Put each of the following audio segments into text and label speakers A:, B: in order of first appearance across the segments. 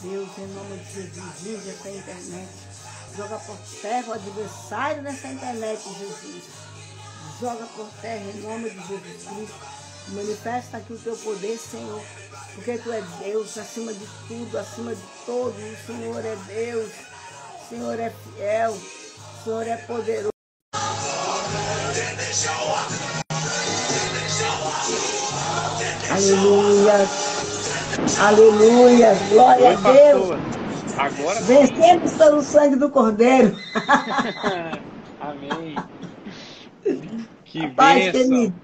A: Deus, em nome de Jesus, liga essa internet. Joga por terra o adversário dessa internet, Jesus. Joga por terra em nome de Jesus Cristo. Manifesta aqui o teu poder, Senhor. Porque tu é Deus, acima de tudo, acima de todos. O Senhor é Deus. O Senhor é fiel. O Senhor é poderoso. Aleluia. Aleluia. Glória a Deus.
B: Agora
A: vencemos pelo sangue do Cordeiro.
B: Amém. Que
A: A paz,
B: bênção.
A: querido.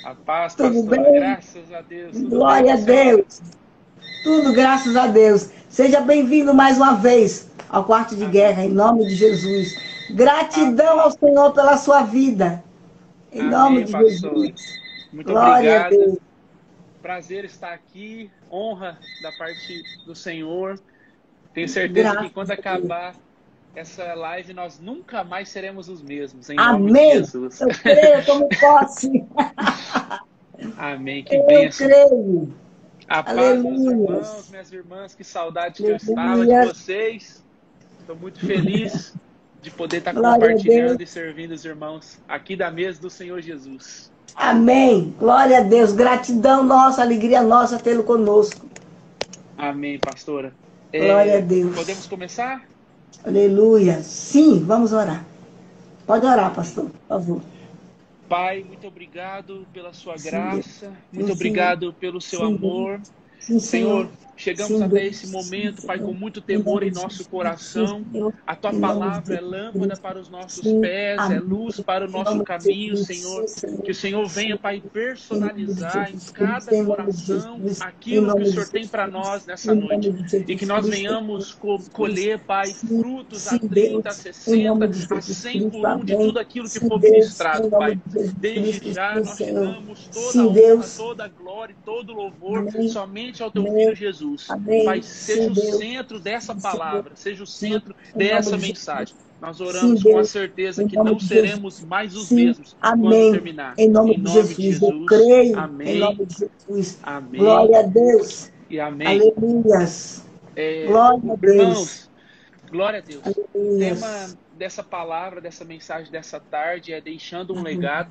B: A paz,
A: Tudo
B: pastora.
A: bem?
B: Graças a Deus. Tudo
A: Glória a
B: bem, senhora?
A: Deus. Tudo graças a Deus. Seja bem-vindo mais uma vez ao quarto de
B: Amém.
A: guerra, em nome de Jesus. Gratidão
B: Amém.
A: ao Senhor pela sua vida. Em nome
B: Amém,
A: de
B: pastor.
A: Jesus.
B: Muito
A: Glória a
B: obrigado.
A: Deus.
B: Prazer estar aqui. Honra da parte do Senhor. Tenho certeza
A: Graças
B: que quando
A: a Deus.
B: acabar essa live, nós nunca mais seremos os mesmos. Em nome de
A: Amém.
B: Jesus.
A: Eu creio, eu tomo posse.
B: Amém. Que
A: Eu
B: bênção.
A: creio.
B: A paz, meus
A: Aleluia.
B: irmãos, minhas irmãs. Que saudade que eu estava de
A: Aleluia.
B: vocês. Estou muito feliz de poder estar
A: Glória a Deus.
B: compartilhando e servindo os irmãos aqui da mesa do Senhor Jesus.
A: Amém. Glória a Deus. Gratidão nossa, alegria nossa tê-lo conosco.
B: Amém, pastora.
A: Glória a Deus.
B: Podemos começar?
A: Aleluia. Sim, vamos orar. Pode orar, pastor, por favor.
B: Pai, muito obrigado pela sua
A: Sim,
B: graça.
A: Deus.
B: Muito
A: Sim,
B: obrigado pelo seu
A: Sim,
B: amor.
A: Sim,
B: Senhor, chegamos
A: Sim,
B: até
A: Deus.
B: esse momento,
A: Sim,
B: Pai, com
A: Senhor.
B: muito
A: Em
B: temor
A: nome
B: em
A: de
B: nosso
A: Jesus.
B: coração.
A: Sim, Senhor.
B: A tua
A: Em nome de
B: palavra é
A: Jesus
B: lâmpada
A: Cristo.
B: para os nossos
A: Sim.
B: pés, é
A: Amém.
B: luz para o
A: Em
B: nosso
A: nome de
B: caminho,
A: Jesus.
B: Senhor.
A: Sim, Senhor.
B: Que o Senhor venha,
A: Sim.
B: Pai,
A: Em nome de
B: personalizar em
A: Jesus Cristo.
B: cada
A: Em nome de
B: coração
A: Jesus. Em
B: aquilo que o
A: nome de
B: Senhor tem
A: Jesus
B: para
A: Cristo.
B: nós nessa
A: Em nome
B: noite.
A: de
B: E que
A: Jesus
B: nós
A: Cristo.
B: venhamos colher, Pai,
A: Sim,
B: frutos a
A: sim,
B: 30, a
A: Deus, em nome
B: 60,
A: de
B: a
A: Jesus
B: 100
A: Cristo,
B: por um de
A: amém.
B: tudo aquilo que
A: Sim,
B: for
A: Deus,
B: ministrado,
A: em nome
B: Pai.
A: de Jesus
B: Desde
A: Cristo,
B: já
A: sim,
B: nós te
A: Senhor.
B: damos toda a
A: Sim,
B: honra,
A: Deus,
B: toda a glória e todo o louvor
A: amém,
B: somente ao teu Filho
A: amém,
B: Jesus. Pai,
A: amém,
B: seja
A: sim,
B: o
A: Deus,
B: centro dessa
A: sim, Deus,
B: palavra, seja o
A: sim,
B: centro
A: em nome
B: dessa
A: de
B: mensagem.
A: Jesus,
B: Nós
A: sim,
B: oramos com a
A: Deus,
B: certeza
A: em
B: que
A: nome
B: não
A: de Jesus,
B: seremos mais os
A: sim,
B: mesmos quando
A: amém,
B: terminar.
A: em nome
B: Em
A: de
B: nome de
A: Jesus, eu
B: Jesus,
A: creio, em
B: amém,
A: nome de Jesus,
B: amém
A: glória a Deus,
B: e amém.
A: aleluias, glória a Deus,
B: Irmãos, glória a Deus. O tema
A: aleluias,
B: dessa palavra, dessa mensagem dessa tarde é deixando um legado,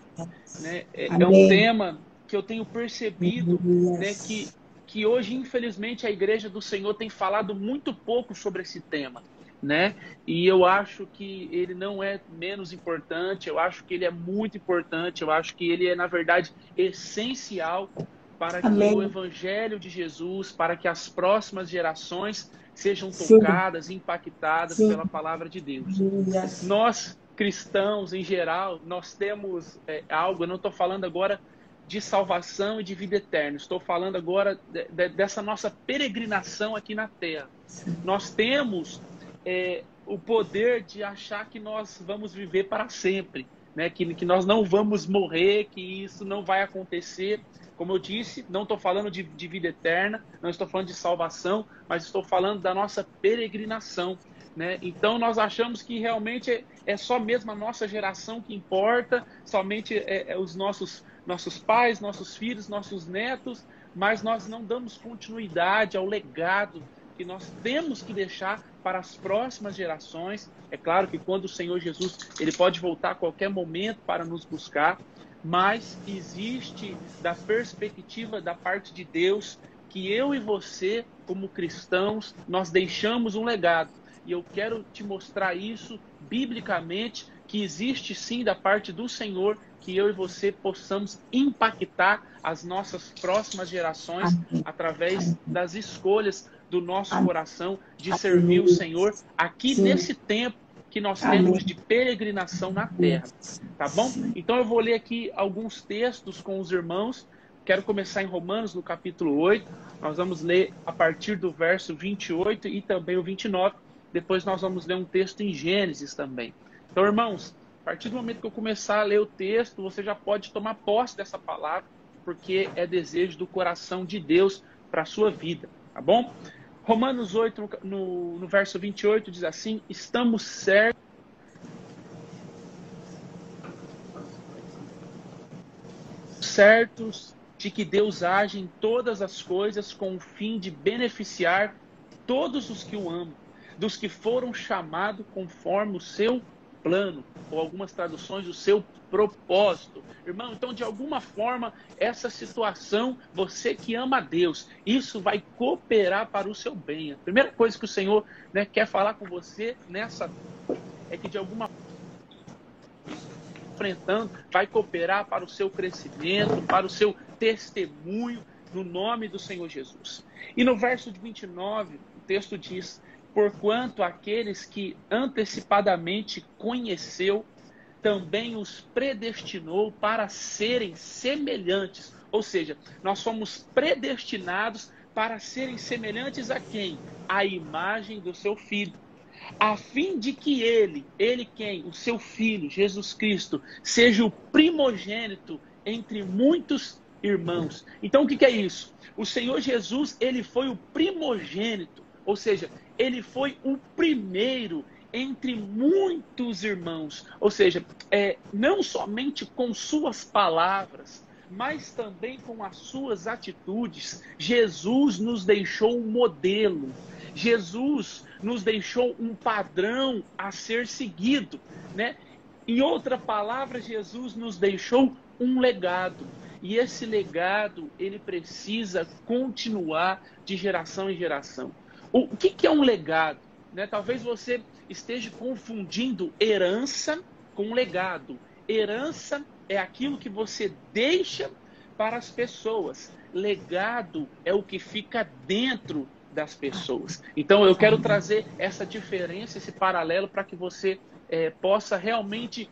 B: né? É um
A: amém,
B: tema que eu tenho percebido, né,
A: aleluias.
B: que hoje, infelizmente, a Igreja do Senhor tem falado muito pouco sobre esse tema, né? E eu acho que ele não é menos importante, eu acho que ele é muito importante, eu acho que ele é, na verdade, essencial para que o
A: Amém.
B: Evangelho de Jesus, para que as próximas gerações sejam
A: Sim,
B: tocadas, impactadas
A: sim.
B: pela palavra de Deus.
A: Aleluias.
B: Nós, cristãos, em geral, nós temos algo, eu não estou falando agora de salvação e de vida eterna, estou falando agora dessa nossa peregrinação aqui na Terra. Nós temos o poder de achar que nós vamos viver para sempre, né? Que nós não vamos morrer, que isso não vai acontecer. Como eu disse, não estou falando de vida eterna, não estou falando de salvação, mas estou falando da nossa peregrinação, né? Então nós achamos que realmente é só mesmo a nossa geração que importa, somente os nossos pais, nossos filhos, nossos netos, mas nós não damos continuidade ao legado que nós temos que deixar para as próximas gerações. É claro que quando o Senhor Jesus, ele pode voltar a qualquer momento para nos buscar, mas existe da perspectiva da parte de Deus que eu e você, como cristãos, nós deixamos um legado. E eu quero te mostrar isso biblicamente, que existe sim da parte do Senhor que eu e você possamos impactar as nossas próximas gerações através das escolhas do nosso coração de servir o Senhor aqui
A: Sim.
B: nesse tempo que nós
A: Amém.
B: temos de peregrinação na terra. Tá bom? Então eu vou ler aqui alguns textos com os irmãos. Quero começar em Romanos, no capítulo 8. Nós vamos ler a partir do verso 28 e também o 29. Depois nós vamos ler um texto em Gênesis também. Então, irmãos, a partir do momento que eu começar a ler o texto, você já pode tomar posse dessa palavra, porque é desejo do coração de Deus para a sua vida. Tá bom? Romanos 8, no verso 28, diz assim: estamos certos de que Deus age em todas as coisas com o fim de beneficiar todos os que o amam, dos que foram chamados conforme o seu plano, ou algumas traduções, o seu propósito. Irmão, então de alguma forma, essa situação, você que ama a Deus, isso vai cooperar para o seu bem. A primeira coisa que o Senhor, né, quer falar com você nessa é que de alguma forma enfrentando, vai cooperar para o seu crescimento, para o seu testemunho, no nome do Senhor Jesus. E no verso de 29, o texto diz: porquanto aqueles que antecipadamente conheceu, também os predestinou para serem semelhantes. Ou seja, nós somos predestinados para serem semelhantes a quem? A imagem do seu Filho. A fim de que ele quem? O seu Filho, Jesus Cristo, seja o primogênito entre muitos irmãos. Então o que é isso? O Senhor Jesus, ele foi o primogênito, ou seja, ele foi o primeiro entre muitos irmãos. Ou seja, não somente com suas palavras, mas também com as suas atitudes. Jesus nos deixou um modelo. Jesus nos deixou um padrão a ser seguido, né? Em outra palavra, Jesus nos deixou um legado. E esse legado, ele precisa continuar de geração em geração. O que é um legado? Né? Talvez você esteja confundindo herança com legado. Herança é aquilo que você deixa para as pessoas. Legado é o que fica dentro das pessoas. Então eu quero trazer essa diferença, esse paralelo, para que você possa realmente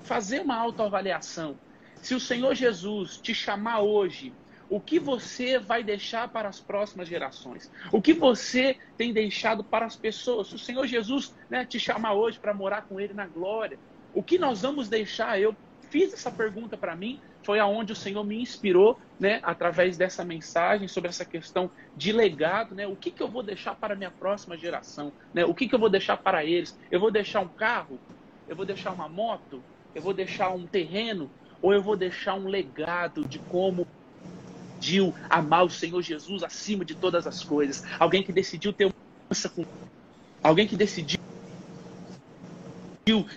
B: fazer uma autoavaliação. Se o Senhor Jesus te chamar hoje, o que você vai deixar para as próximas gerações? O que você tem deixado para as pessoas? Se o Senhor Jesus, né, te chamar hoje para morar com Ele na glória, o que nós vamos deixar? Eu fiz essa pergunta para mim, foi aonde o Senhor me inspirou, né, através dessa mensagem sobre essa questão de legado, né? O que eu vou deixar para a minha próxima geração? Né? O que eu vou deixar para eles? Eu vou deixar um carro? Eu vou deixar uma moto? Eu vou deixar um terreno? Ou eu vou deixar um legado de como decidiu amar o Senhor Jesus acima de todas as coisas? Alguém que decidiu ter uma aliança com alguém que decidiu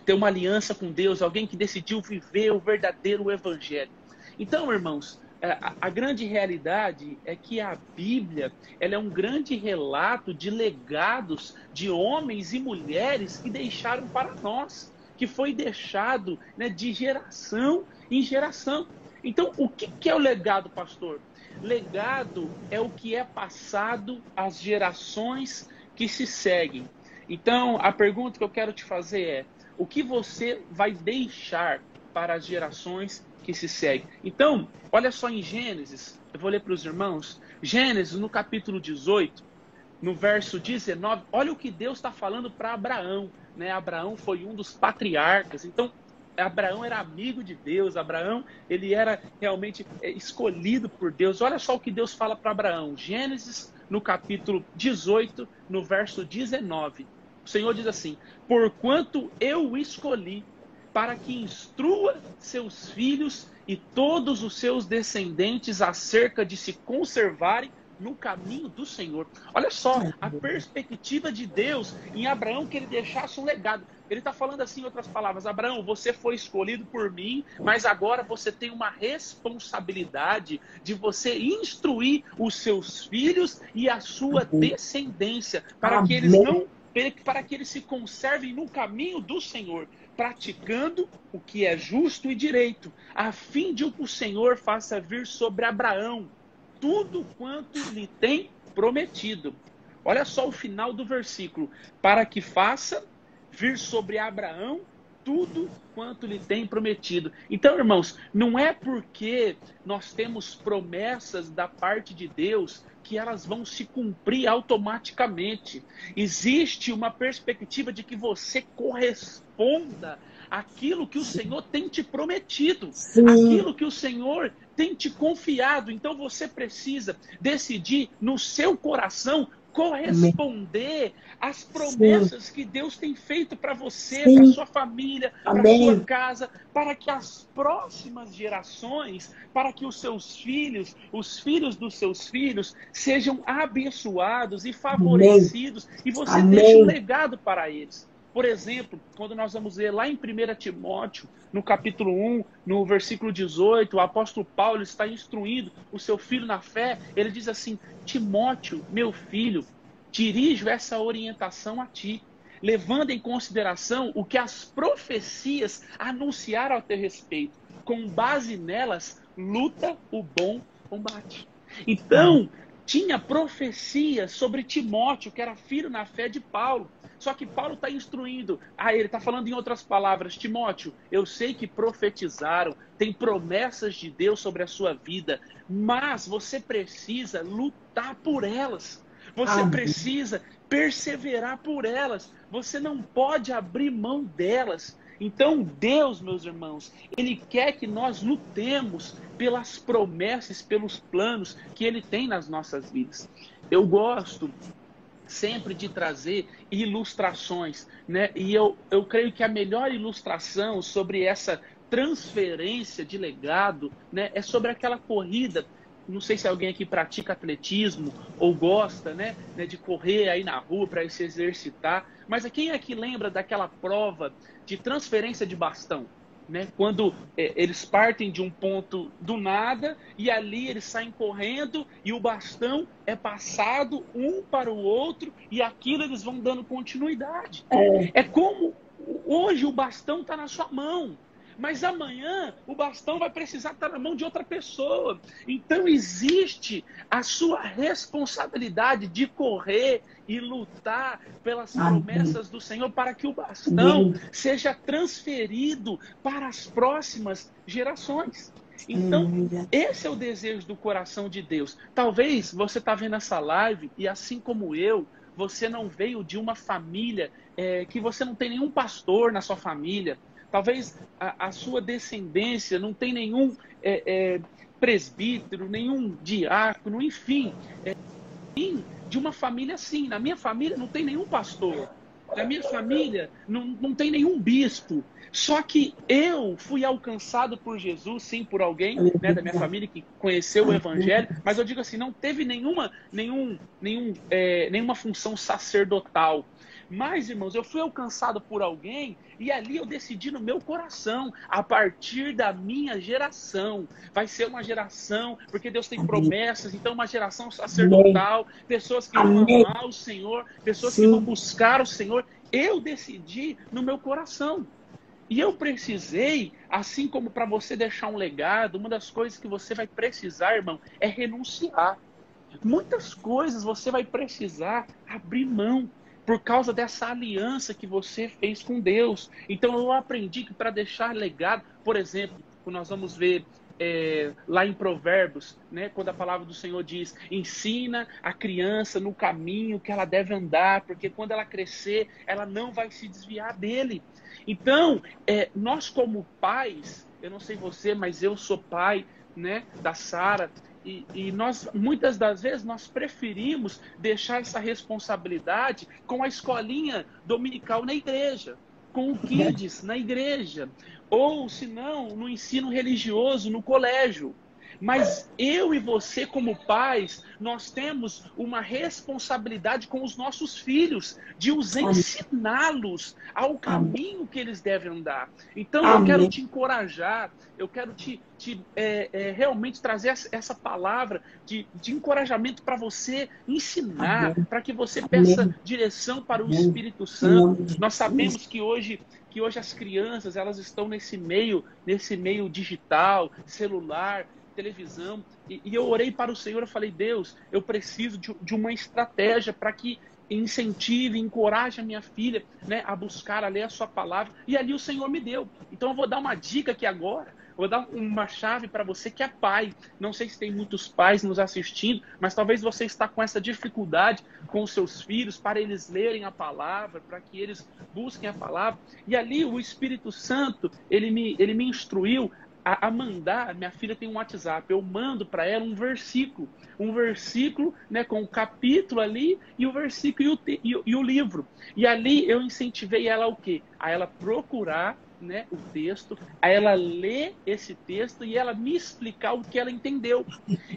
B: ter uma aliança com Deus, alguém que decidiu viver o verdadeiro evangelho. Então, irmãos, a grande realidade é que a Bíblia, ela é um grande relato de legados de homens e mulheres que deixaram para nós, que foi deixado, né, de geração em geração. Então, o que é o legado, pastor? Legado é o que é passado às gerações que se seguem. Então, a pergunta que eu quero te fazer é: o que você vai deixar para as gerações que se seguem? Então, olha só em Gênesis, eu vou ler para os irmãos, Gênesis no capítulo 18, no verso 19, olha o que Deus está falando para Abraão, né? Abraão foi um dos patriarcas, então Abraão era amigo de Deus, Abraão, ele era realmente escolhido por Deus. Olha só o que Deus fala para Abraão, Gênesis no capítulo 18, no verso 19. O Senhor diz assim: porquanto eu o escolhi para que instrua seus filhos e todos os seus descendentes acerca de se conservarem no caminho do Senhor. Olha só a perspectiva de Deus em Abraão, que ele deixasse um legado. Ele está falando assim, em outras palavras: Abraão, você foi escolhido por mim, mas agora você tem uma responsabilidade de você instruir os seus filhos e a sua descendência, para que eles se conservem no caminho do Senhor, praticando o que é justo e direito, a fim de que o Senhor faça vir sobre Abraão tudo quanto lhe tem prometido. Olha só o final do versículo: para que faça vir sobre Abraão tudo quanto lhe tem prometido. Então, irmãos, não é porque nós temos promessas da parte de Deus que elas vão se cumprir automaticamente. Existe uma perspectiva de que você corresponda àquilo que o Senhor tem te prometido, aquilo que o Senhor tem te confiado. Então você precisa decidir no seu coração
A: Amém.
B: corresponder às
A: Sim.
B: promessas que Deus tem feito para você, para
A: Sim.
B: sua família, para sua
A: Amém.
B: casa, para que as próximas gerações, para que os seus filhos, os filhos dos seus filhos, sejam abençoados e
A: Amém.
B: favorecidos, e você deixe um
A: Amém.
B: legado para eles. Por exemplo, quando nós vamos ler lá em 1 Timóteo, no capítulo 1, no versículo 18, o apóstolo Paulo está instruindo o seu filho na fé. Ele diz assim: Timóteo, meu filho, dirijo essa orientação a ti, levando em consideração o que as profecias anunciaram a teu respeito. Com base nelas, luta o bom combate. Então, tinha profecias sobre Timóteo, que era filho na fé de Paulo. Só que Paulo está instruindo. Ele está falando em outras palavras: Timóteo, eu sei que profetizaram, tem promessas de Deus sobre a sua vida, mas você precisa lutar por elas. Você
A: Amém.
B: precisa perseverar por elas. Você não pode abrir mão delas. Então, Deus, meus irmãos, Ele quer que nós lutemos pelas promessas, pelos planos que Ele tem nas nossas vidas. Eu gosto sempre de trazer ilustrações, né? E eu creio que a melhor ilustração sobre essa transferência de legado, né, é sobre aquela corrida. Não sei se alguém aqui pratica atletismo ou gosta, né, de correr aí na rua para se exercitar, mas quem aqui lembra daquela prova de transferência de bastão? Né? Quando eles partem de um ponto do nada e ali eles saem correndo e o bastão é passado um para o outro e aquilo eles vão dando continuidade. É como hoje o bastão está na sua mão, mas amanhã o bastão vai precisar estar na mão de outra pessoa. Então existe a sua responsabilidade de correr e lutar pelas promessas do Senhor para que o bastão seja transferido para as próximas gerações. Então, esse é o desejo do coração de Deus. Talvez você está vendo essa live e, assim como eu, você não veio de uma família que você não tem nenhum pastor na sua família. Talvez a sua descendência não tem nenhum presbítero, nenhum diácono, enfim, de uma família assim. Na minha família não tem nenhum pastor. Na minha família não tem nenhum bispo. Só que eu fui alcançado por Jesus, sim, por alguém, né, da minha família que conheceu o Evangelho, mas eu digo assim, não teve nenhuma função sacerdotal. Mas, irmãos, eu fui alcançado por alguém e ali eu decidi no meu coração, a partir da minha geração, vai ser uma geração, porque Deus tem promessas, então uma geração sacerdotal, pessoas que vão amar o Senhor, pessoas que vão buscar o Senhor. Eu decidi no meu coração. E eu precisei, assim como para você deixar um legado, uma das coisas que você vai precisar, irmão, é renunciar. Muitas coisas você vai precisar abrir mão por causa dessa aliança que você fez com Deus. Então eu aprendi que para deixar legado, por exemplo, quando nós vamos ver lá em Provérbios, né, quando a palavra do Senhor diz: ensina a criança no caminho que ela deve andar, porque quando ela crescer, ela não vai se desviar dele. Então, nós como pais, eu não sei você, mas eu sou pai, né, da Sara, e nós, muitas das vezes, nós preferimos deixar essa responsabilidade com a escolinha dominical na igreja, com o Kids na igreja, ou, se não, no ensino religioso, no colégio. Mas eu e você, como pais, nós temos uma responsabilidade com os nossos filhos, de os ensiná-los ao caminho que eles devem andar. Então, eu quero te encorajar, eu quero realmente trazer essa palavra de encorajamento para você ensinar, para que você peça direção para o Espírito Santo. Nós sabemos que hoje as crianças, elas estão nesse meio digital, celular, televisão, e eu orei para o Senhor, eu falei: Deus, eu preciso de uma estratégia para que incentive, encoraje a minha filha, né, a buscar, a ler a sua palavra, e ali o Senhor me deu. Então eu vou dar uma dica aqui agora, vou dar uma chave para você que é pai. Não sei se tem muitos pais nos assistindo, mas talvez você está com essa dificuldade com os seus filhos, para eles lerem a palavra, para que eles busquem a palavra. E ali o Espírito Santo, ele me instruiu a mandar, minha filha tem um WhatsApp, eu mando para ela um versículo, né, com o capítulo ali, e o versículo e o livro. E ali eu incentivei ela o quê? A ela procurar, né, o texto, a ela ler esse texto e ela me explicar o que ela entendeu.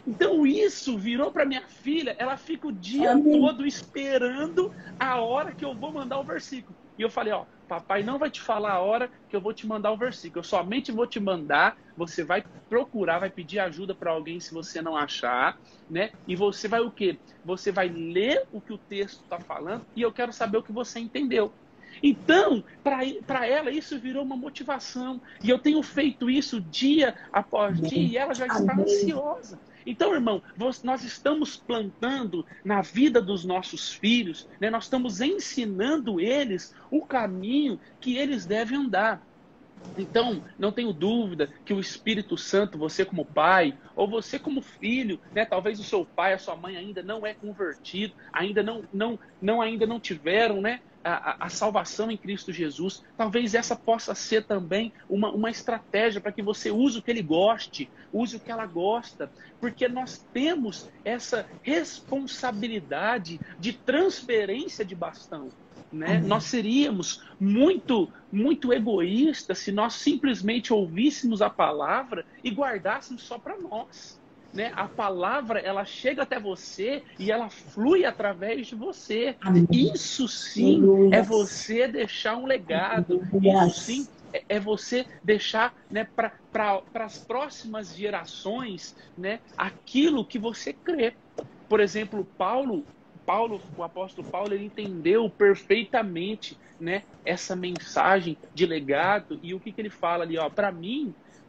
B: Então isso virou para minha filha, ela fica o dia todo esperando a hora que eu vou mandar o versículo. E eu falei, ó, papai não vai te falar a hora que eu vou te mandar o versículo. Eu somente vou te mandar, você vai procurar, vai pedir ajuda para alguém se você não achar, né? E você vai o quê? Você vai ler o que o texto está falando e eu quero saber o que você entendeu. Então, para ela, isso virou uma motivação. E eu tenho feito isso dia após dia e ela já está ansiosa. Então, irmão, nós estamos plantando na vida dos nossos filhos, né? Nós estamos ensinando eles o caminho que eles devem andar. Então, não tenho dúvida que o Espírito Santo, você como pai, ou você como filho, né, talvez o seu pai, a sua mãe ainda não é convertido, ainda não tiveram, né, a salvação em Cristo Jesus. Talvez essa possa ser também uma estratégia para que você use o que ele goste, use o que ela gosta, porque nós temos essa responsabilidade de transferência de bastão. Né? Nós seríamos muito egoístas se nós simplesmente ouvíssemos a palavra e guardássemos só para nós. Né? A palavra, ela chega até você e ela flui através de você. Amém. Isso sim é você deixar um legado. Isso sim é você deixar, né, para as próximas gerações, né, aquilo que você crê. Por exemplo, o apóstolo Paulo, ele entendeu perfeitamente, né, essa mensagem de legado. E o que ele fala ali?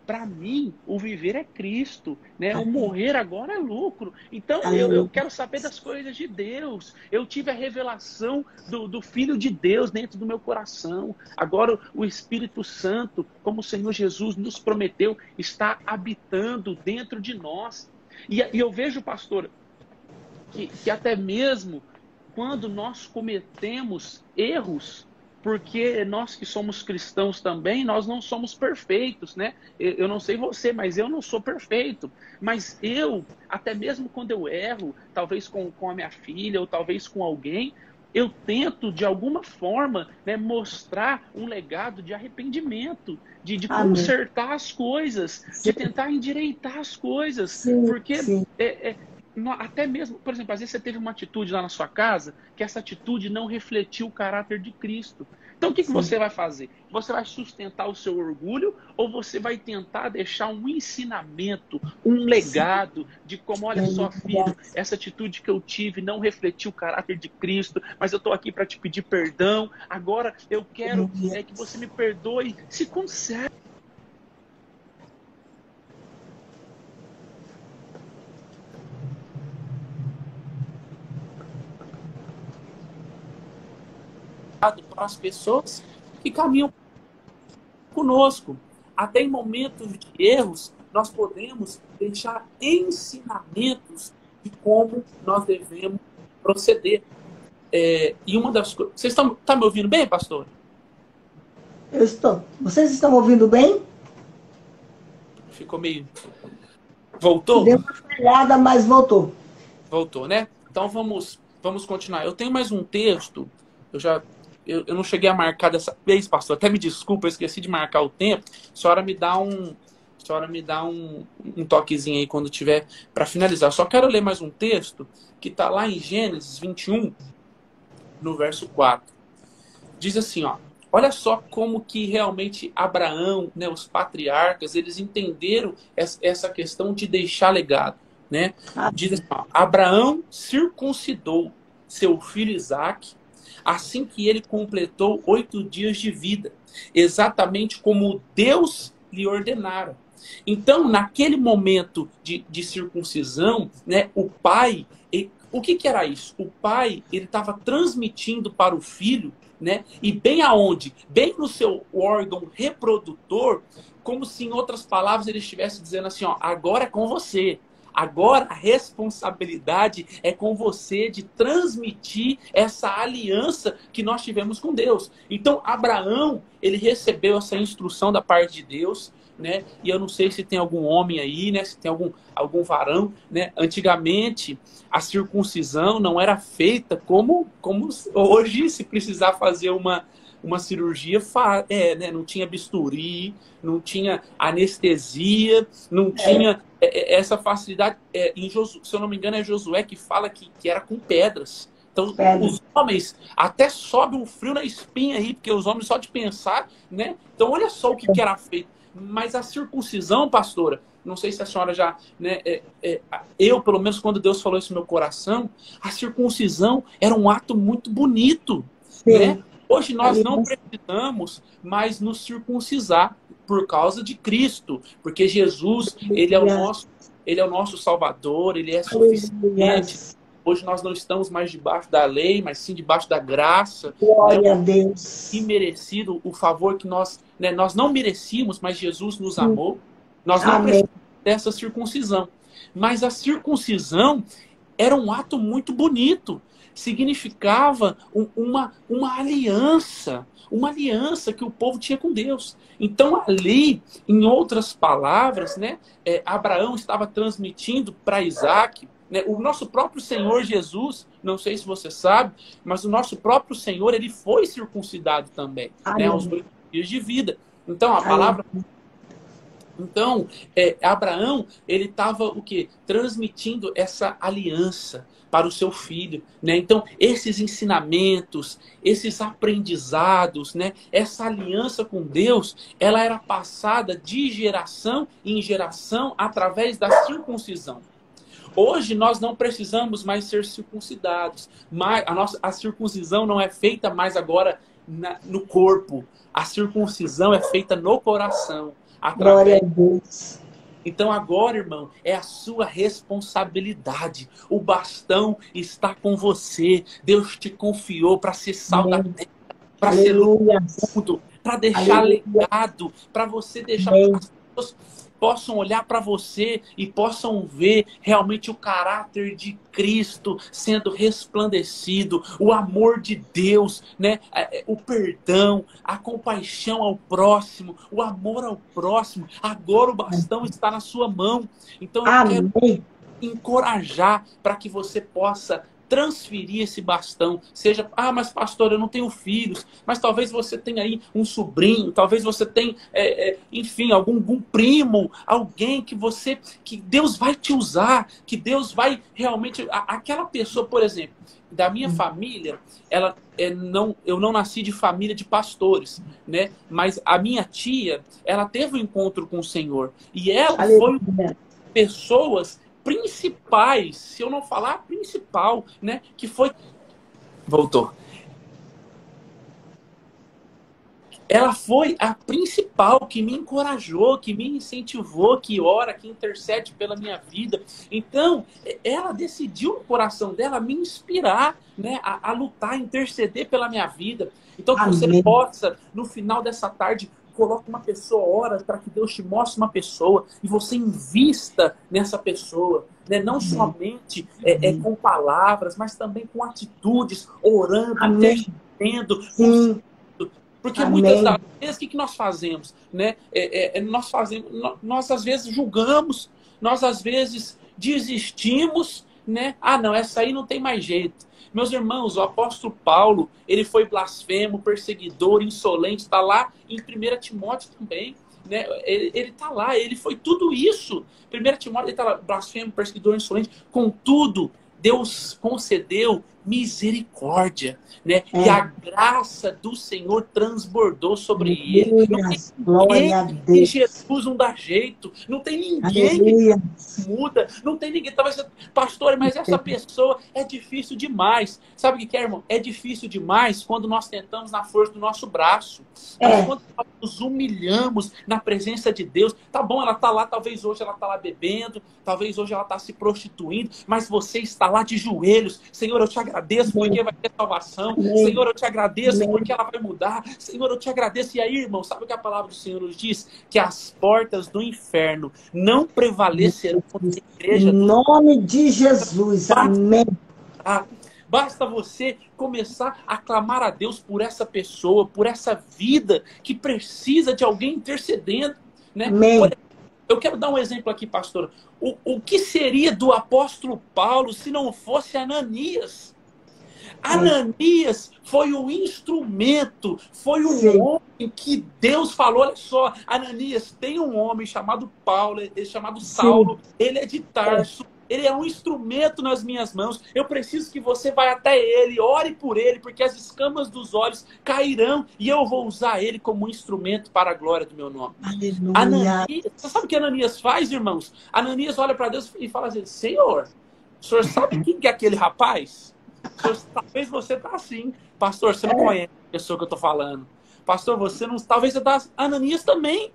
B: Para mim, o viver é Cristo, né? O morrer agora é lucro. Então, eu quero saber das coisas de Deus. Eu tive a revelação do Filho de Deus dentro do meu coração. Agora, o Espírito Santo, como o Senhor Jesus nos prometeu, está habitando dentro de nós. E eu vejo, pastor, que até mesmo quando nós cometemos erros, porque nós que somos cristãos também, nós não somos perfeitos, né? Eu não sei você, mas eu não sou perfeito. Mas eu, até mesmo quando eu erro, talvez com a minha filha, ou talvez com alguém, eu tento, de alguma forma, né, mostrar um legado de arrependimento, de consertar as coisas, de tentar endireitar as coisas. Sim, porque... sim. Até mesmo, por exemplo, às vezes você teve uma atitude lá na sua casa que essa atitude não refletiu o caráter de Cristo. Então o que você vai fazer? Você vai sustentar o seu orgulho ou você vai tentar deixar um ensinamento, um legado de como, olha só, filho, essa atitude que eu tive não refletiu o caráter de Cristo, mas eu estou aqui para te pedir perdão, agora eu quero que você me perdoe, se conserte. Para as pessoas que caminham conosco. Até em momentos de erros, nós podemos deixar ensinamentos de como nós devemos proceder. E uma das coisas... Vocês estão me ouvindo bem, pastor?
A: Eu estou. Vocês estão ouvindo bem?
B: Ficou meio... Voltou?
A: Deu uma falhada, mas voltou.
B: Voltou, né? Então vamos continuar. Eu tenho mais um texto. Eu não cheguei a marcar dessa vez, pastor. Até me desculpa, eu esqueci de marcar o tempo. A senhora me dá um toquezinho aí quando tiver para finalizar. Só quero ler mais um texto que está lá em Gênesis 21, no verso 4. Diz assim, ó. Olha só como que realmente Abraão, né, os patriarcas, eles entenderam essa questão de deixar legado, né? Diz assim, ó, Abraão circuncidou seu filho Isaque assim que ele completou 8 dias de vida, exatamente como Deus lhe ordenara. Então, naquele momento de circuncisão, né, o pai, o que era isso? O pai, ele estava transmitindo para o filho, né, e bem aonde? Bem no seu órgão reprodutor, como se, em outras palavras, ele estivesse dizendo assim, ó, agora é com você. Agora a responsabilidade é com você de transmitir essa aliança que nós tivemos com Deus. Então Abraão, ele recebeu essa instrução da parte de Deus, né? E eu não sei se tem algum homem aí, né? Se tem algum varão, né? Antigamente, a circuncisão não era feita como hoje, se precisar fazer uma cirurgia, né? Não tinha bisturi, não tinha anestesia, não tinha essa facilidade. Se eu não me engano, é Josué que fala que era com pedras. Então, os homens até sobe um frio na espinha aí, porque os homens só de pensar, né? Então, olha só o que era feito. Mas a circuncisão, pastora, não sei se a senhora já, né? Eu, pelo menos, quando Deus falou isso no meu coração, a circuncisão era um ato muito bonito, né? Hoje nós não precisamos mais nos circuncisar por causa de Cristo, porque Jesus, ele é o nosso Salvador, ele é suficiente. Hoje nós não estamos mais debaixo da lei, mas sim debaixo da graça.
A: Glória a Deus.
B: Imerecido o favor que nós não merecíamos, mas Jesus nos amou. Nós não precisamos dessa circuncisão. Mas a circuncisão era um ato muito bonito. Significava uma aliança que o povo tinha com Deus. Então ali, em outras palavras, né, Abraão estava transmitindo para Isaac, né, o nosso próprio Senhor Jesus, não sei se você sabe, mas o nosso próprio Senhor, ele foi circuncidado também, né, aos 8 dias de vida. Então a palavra... Então, Abraão, ele estava o quê? Transmitindo essa aliança para o seu filho, né? Então, esses ensinamentos, esses aprendizados, né? Essa aliança com Deus, ela era passada de geração em geração através da circuncisão. Hoje nós não precisamos mais ser circuncidados, mas a circuncisão não é feita mais agora no corpo. A circuncisão é feita no coração.
A: Glória a Deus.
B: Então agora, irmão, é a sua responsabilidade. O bastão está com você. Deus te confiou para ser sal da terra, para ser luz do mundo, para deixar legado, para você deixar que as pessoas possam olhar para você e possam ver realmente o caráter de Cristo sendo resplandecido, o amor de Deus, né? O perdão, a compaixão ao próximo, o amor ao próximo. Agora o bastão está na sua mão. Então eu quero encorajar para que você possa transferir esse bastão. Seja, mas pastor, eu não tenho filhos, mas talvez você tenha aí um sobrinho, talvez você tenha, enfim, algum primo, alguém que Deus vai te usar, que Deus vai realmente... Aquela pessoa, por exemplo, da minha família, eu não nasci de família de pastores, né? Mas a minha tia, ela teve um encontro com o Senhor, e ela foi pessoas principais, se eu não falar a principal, né, que foi... Voltou. Ela foi a principal que me encorajou, que me incentivou, que ora, que intercede pela minha vida. Então, ela decidiu no coração dela me inspirar, né, a lutar, a interceder pela minha vida. Então, que você possa, no final dessa tarde, coloque uma pessoa, ora para que Deus te mostre uma pessoa e você invista nessa pessoa, né? Não somente com palavras, mas também com atitudes, orando, intercedendo. Porque muitas das vezes, o que nós fazemos? Né? Nós às vezes julgamos, nós às vezes desistimos, né? Não, essa aí não tem mais jeito. Meus irmãos, o apóstolo Paulo, ele foi blasfemo, perseguidor, insolente, está lá em 1 Timóteo também. Né? Ele está lá, ele foi tudo isso. 1 Timóteo, ele está lá, blasfemo, perseguidor, insolente. Contudo, Deus concedeu misericórdia, né? E a graça do Senhor transbordou sobre ele. Não tem ninguém que Jesus não dá jeito. Não tem ninguém que muda. Não tem ninguém. Talvez, pastor, mas essa pessoa é difícil demais. Sabe o que é, irmão? É difícil demais quando nós tentamos na força do nosso braço. Mas quando nós nos humilhamos na presença de Deus, tá bom, ela tá lá, talvez hoje ela tá lá bebendo, talvez hoje ela tá se prostituindo, mas você está lá de joelhos. Senhor, eu te agradeço porque vai ter salvação. Senhor, eu te agradeço porque ela vai mudar. Senhor, eu te agradeço. E aí, irmão, sabe o que a palavra do Senhor nos diz? Que as portas do inferno não prevalecerão contra a igreja.
A: Em nome de Jesus. Amém.
B: Basta você começar a clamar a Deus por essa pessoa, por essa vida que precisa de alguém intercedendo. né?
A: Amém.
B: Eu quero dar um exemplo aqui, pastor. O que seria do apóstolo Paulo se não fosse Ananias? Ananias foi o instrumento, foi o homem que Deus falou, olha só, Ananias, tem um homem chamado Paulo, chamado Saulo, ele é de Tarso, ele é um instrumento nas minhas mãos, eu preciso que você vá até ele, ore por ele, porque as escamas dos olhos cairão e eu vou usar ele como instrumento para a glória do meu nome.
A: Aleluia.
B: Ananias, você sabe o que Ananias faz, irmãos? Ananias olha para Deus e fala assim, Senhor, o senhor sabe quem que é aquele rapaz? Talvez você está assim. Pastor, você não conhece a pessoa que eu estou falando. Pastor, você não... Talvez você está... Ananias também.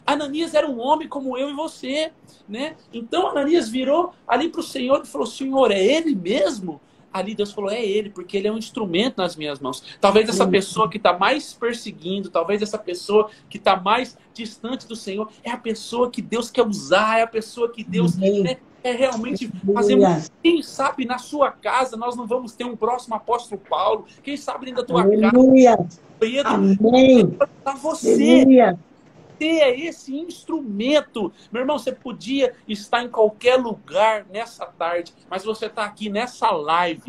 B: Ananias era um homem como eu e você, né? Então Ananias virou ali para o Senhor e falou, Senhor, é ele mesmo? Ali Deus falou, é ele, porque ele é um instrumento nas minhas mãos. Talvez essa pessoa que está mais perseguindo, talvez essa pessoa que está mais distante do Senhor, é a pessoa que Deus quer usar, é a pessoa que Deus... Né, é realmente fazer. Quem sabe na sua casa nós não vamos ter um próximo apóstolo Paulo. Quem sabe dentro da tua casa, Pedro,
A: amém.
B: Para você. Aleluia. Você é esse instrumento. Meu irmão, você podia estar em qualquer lugar nessa tarde, mas você está aqui nessa live.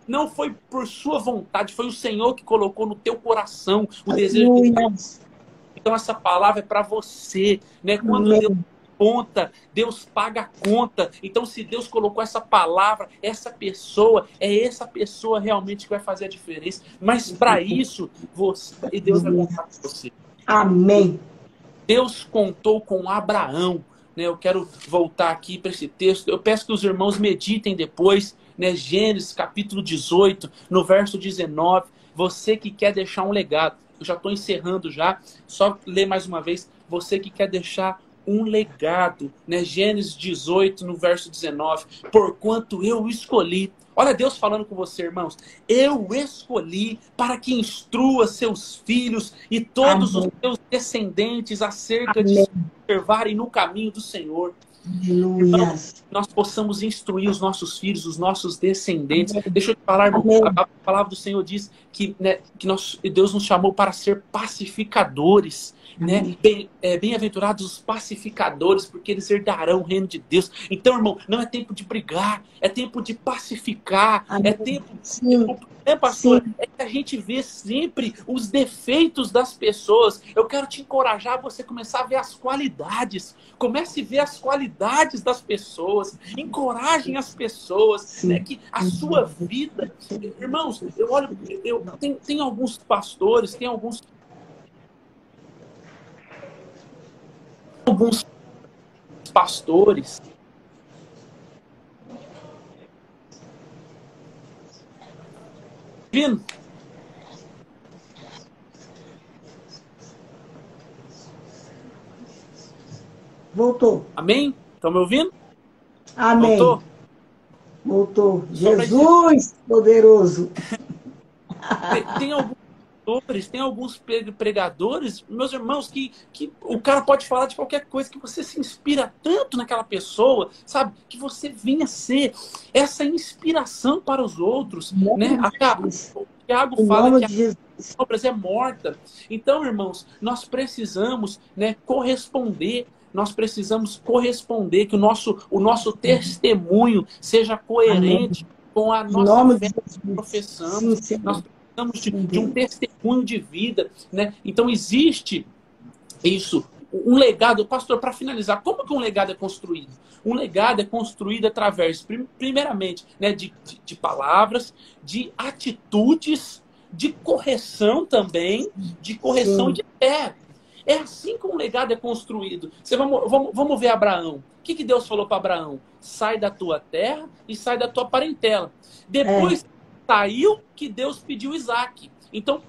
B: Não foi por sua vontade, foi o Senhor que colocou no teu coração o desejo de Deus. Então essa palavra é para você, né? Quando Deus conta, Deus paga a conta. Então, se Deus colocou essa palavra, essa pessoa, é essa pessoa realmente que vai fazer a diferença. Mas para isso, Deus vai contar com você.
A: Amém.
B: Deus contou com Abraão. Né? Eu quero voltar aqui para esse texto. Eu peço que os irmãos meditem depois, né? Gênesis capítulo 18, no verso 19. Você que quer deixar um legado. Eu já estou encerrando já. Só ler mais uma vez. Você que quer deixar um legado, né? Gênesis 18, no verso 19. Porquanto eu escolhi. Olha Deus falando com você, irmãos. Eu escolhi para que instrua seus filhos e todos os seus descendentes acerca de se observarem no caminho do Senhor. Então, nós possamos instruir os nossos filhos, os nossos descendentes. Deixa eu te falar, irmão, a palavra do Senhor diz que, né, Deus nos chamou para ser pacificadores. Né? Bem-aventurados os pacificadores, porque eles herdarão o reino de Deus. Então, irmão, não é tempo de brigar, é tempo de pacificar, é tempo pastor, é que a gente vê sempre os defeitos das pessoas. Eu quero te encorajar a você começar a ver as qualidades. Comece a ver as qualidades das pessoas. Encorajem as pessoas, né, que a sua vida... Irmãos, eu olho... Tem alguns pastores, tem alguns pastores vindo.
A: Voltou.
B: Amém? Estão me ouvindo?
A: Amém. Voltou. Jesus poderoso.
B: Tem alguns pastores, tem alguns pregadores, meus irmãos, que o cara pode falar de qualquer coisa, que você se inspira tanto naquela pessoa, sabe? Que você venha ser essa inspiração para os outros, né? O Tiago fala que a obra é morta. Então, irmãos, nós precisamos, né, corresponder. Nós precisamos corresponder, que o nosso testemunho seja coerente com a nossa fé que professamos. Nós precisamos de um testemunho de vida, né? Então existe isso, um legado. Pastor, para finalizar, como que um legado é construído? Um legado é construído através, primeiramente, né, de palavras, de atitudes, de correção também, de correção de fé. É assim que um legado é construído. Vamos ver Abraão. O que Deus falou para Abraão? Sai da tua terra e sai da tua parentela. Depois saiu que Deus pediu Isaac. Então,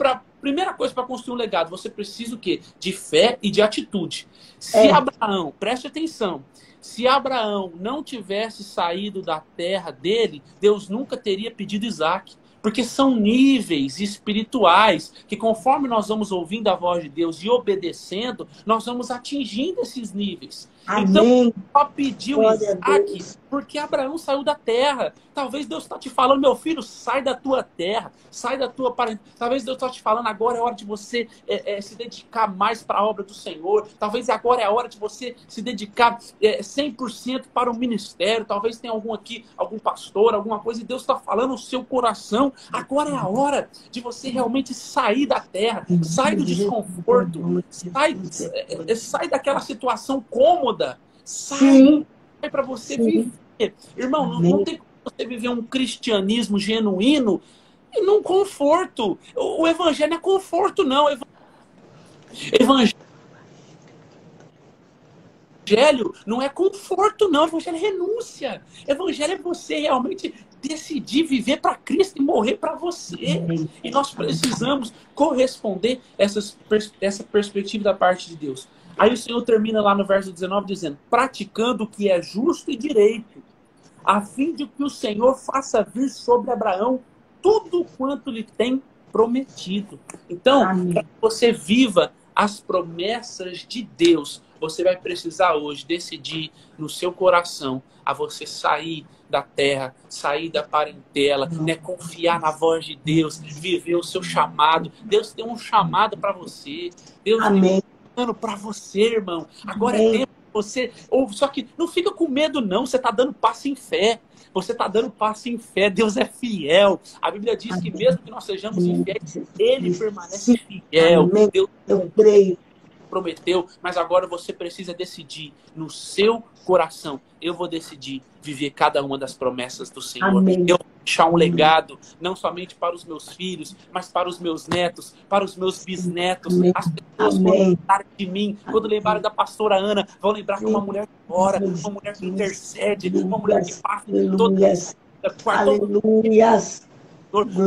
B: primeira coisa para construir um legado, você precisa o quê? De fé e de atitude. Se Abraão, preste atenção, se Abraão não tivesse saído da terra dele, Deus nunca teria pedido Isaac. Porque são níveis espirituais que, conforme nós vamos ouvindo a voz de Deus e obedecendo, nós vamos atingindo esses níveis. Então,
A: Amém.
B: só pediu
A: Glória a
B: Isaac
A: Deus.
B: porque Abraão saiu da terra. Talvez Deus está te falando, meu filho, sai da tua terra, sai da tua parentela. Talvez Deus está te falando, agora é hora de você se dedicar mais para a obra do Senhor. Talvez agora é a hora de você se dedicar 100% para o ministério. Talvez tenha algum aqui, algum pastor, alguma coisa, e Deus está falando no seu coração. Agora é a hora de você realmente sair da terra, sai do desconforto, sai daquela situação cômoda, sai para você viver. Irmão, não tem como você viver um cristianismo genuíno e num conforto. O evangelho não é conforto, não. Evangelho não é conforto, não. Evangelho é renúncia. Evangelho é você realmente decidir viver para Cristo e morrer para você. E nós precisamos corresponder a essa perspectiva da parte de Deus. Aí o Senhor termina lá no verso 19 dizendo, praticando o que é justo e direito, a fim de que o Senhor faça vir sobre Abraão tudo quanto lhe tem prometido. Então, para que você viva as promessas de Deus, você vai precisar hoje decidir no seu coração a você sair da terra, sair da parentela, né? Confiar na voz de Deus, viver o seu chamado. Deus tem um chamado para você. Deus tem um plano para você, irmão. Agora é tempo de você... Só que não fica com medo, não. Você está dando passo em fé. Você está dando passo em fé. Deus é fiel. A Bíblia diz que mesmo que nós sejamos infiéis, Ele permanece fiel. Deus, eu creio. Prometeu, mas agora você precisa decidir no seu coração. Eu vou decidir viver cada uma das promessas do Senhor. Eu vou deixar um legado, não somente para os meus filhos, mas para os meus netos, para os meus bisnetos. As pessoas, quando lembrarem de mim, quando lembrarem da pastora Ana, vão lembrar que uma mulher que ora, uma mulher que intercede, uma mulher que passa toda
A: Aleluias.
B: Quando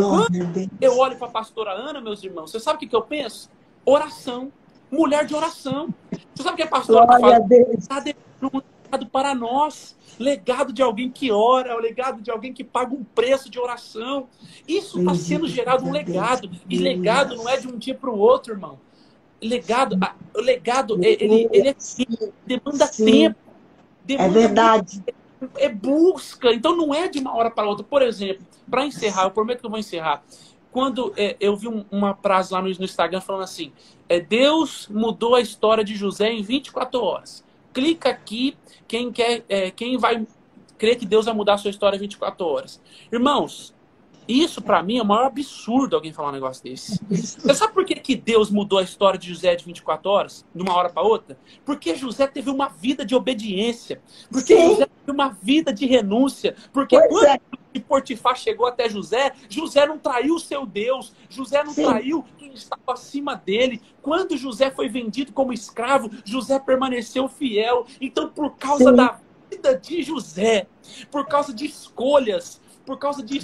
B: eu olho para a pastora Ana, meus irmãos, você sabe o que eu penso? Oração. Mulher de oração. Você sabe o que a pastora está falando? Está deixando um legado para nós. Legado de alguém que ora, o legado de alguém que paga um preço de oração. Isso está sendo gerado um legado. E legado não é de um dia para o outro, irmão. O legado, ele demanda tempo. Demanda
A: verdade.
B: É busca. Então não é de uma hora para outra. Por exemplo, para encerrar, eu prometo que eu vou encerrar. Quando eu vi uma frase lá no Instagram falando assim, Deus mudou a história de José em 24 horas. Clica aqui, quem vai crer que Deus vai mudar a sua história em 24 horas. Irmãos, isso para mim é o maior absurdo alguém falar um negócio desse. Você sabe por que Deus mudou a história de José de 24 horas, de uma hora para outra? Porque José teve uma vida de obediência. Porque José teve uma vida de renúncia. Porque quando Potifar chegou até José, José não traiu o seu Deus. José não traiu quem estava acima dele. Quando José foi vendido como escravo, José permaneceu fiel. Então, por causa da vida de José, por causa de escolhas, por causa de